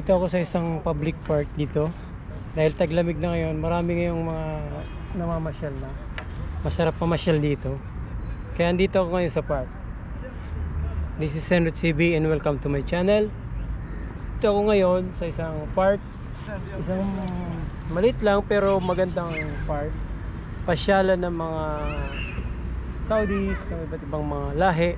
Nandito ako sa isang public park dito. Dahil taglamig na ngayon, marami ngayong mga namamasyal na. Masarap pamasyal dito. Kaya andito ako ngayon sa park. This is Enrich CB and welcome to my channel. Ito ako ngayon sa isang park. Isang maliit lang pero magandang park. Pasyalan ng mga Saudis, ng iba't ibang mga lahi.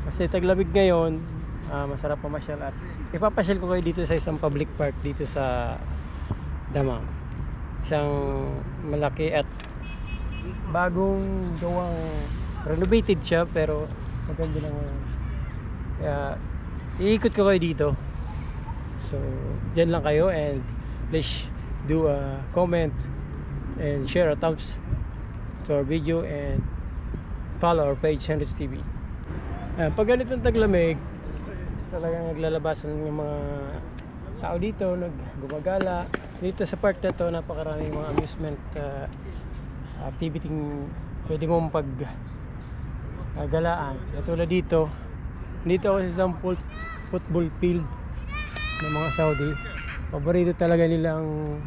Kasi taglamig ngayon, masarap pamasyal at ipapasyal ko kayo dito sa isang public park dito sa Dammam. Isang malaki at bagong gawang renovated siya pero maganda lang ngayon. Kaya iikot ko kayo dito. So, dyan lang kayo and please do a comment and share a thumbs to our video and follow our page Enrich TV. Pag ganitong taglamig, talagang naglalabasan ng mga tao dito, naggumagala. Dito sa park na to, napakaraming mga amusement activity pwede mong paggalaan. Katulad dito ako sa isang football field ng mga Saudi. Paborito talaga nilang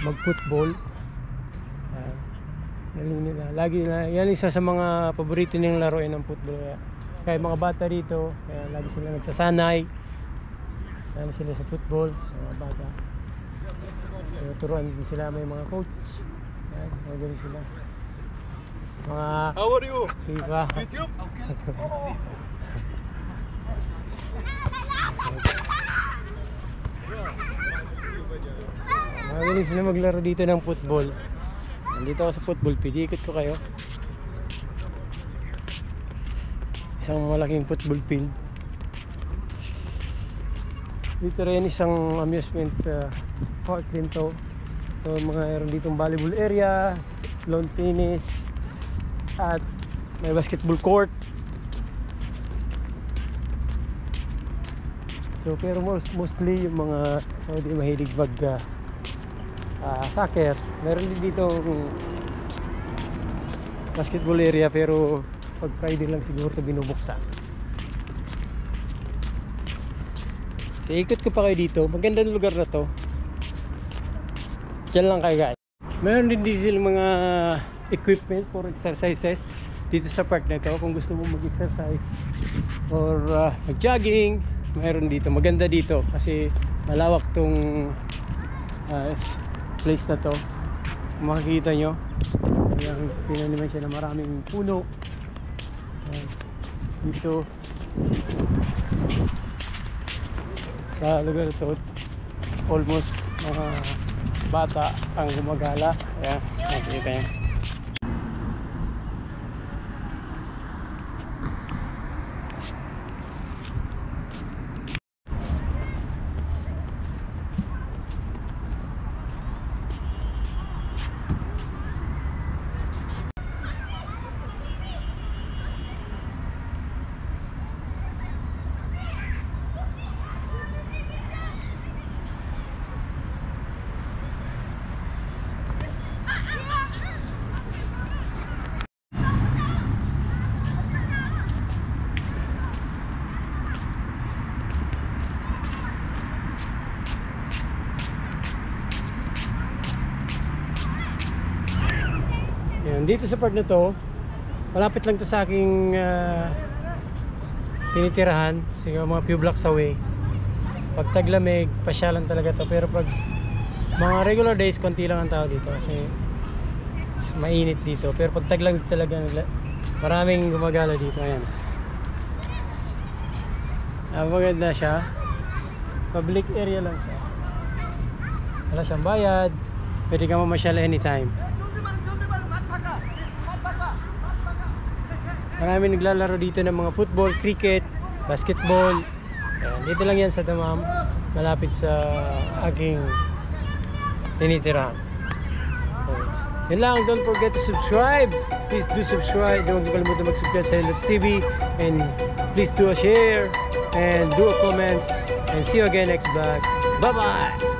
mag-football. Lagi na, yan isa sa mga paborito nilang laruin ng football. Kaya mga bata dito, kaya lagi sila nagsasanay. Sana sila sa football, mga bata. Turuan din sila, may mga coach. Ayan, magaling sila. Mga How are you? FIFA. YouTube? Magaling sila maglaro dito ng football. Nandito ako sa football field, ikot ko kayo. Isang malaking football field. Dito rin isang amusement park din to. So, meron ditong volleyball area, lawn tennis, at may basketball court. So pero mostly yung mga Saudi mahilig mag soccer. Meron din dito basketball area pero pag Friday lang siguro ito binubuksan. So ikot ko pa kayo dito. Magandang lugar na to. Diyan lang kayo guys. Meron din sila mga equipment for exercises dito sa park na to. Kung gusto mo mag-exercise or mag-jogging, meron dito. Maganda dito kasi malawak tong place na to. Makikita nyo pinaniman siya na maraming puno. Dito sa lugar ito almost mga bata ang gumagala. Ayan, nakikita nyo. Dito sa part na to, malapit lang to sa aking tinitirahan, siguro mga few blocks away. Pag taglamig, pasyalan talaga to, pero pag mga regular days, konti lang ang tao dito kasi mainit dito. Pero pag taglamig talaga, maraming gumagala dito. Ayan, maganda siya, public area lang siya, wala siyang bayad, pwede ka mamasyal anytime. Marami naglalaro dito ng mga football, cricket, basketball. Ayan, dito lang yan sa Dammam, malapit sa aking tinitirahan. So, yun lang, don't forget to subscribe. Please do subscribe. Don't kalimutan mag-subscribe sa Enrich TV. And please do a share and do a comments. And see you again next vlog. Bye-bye!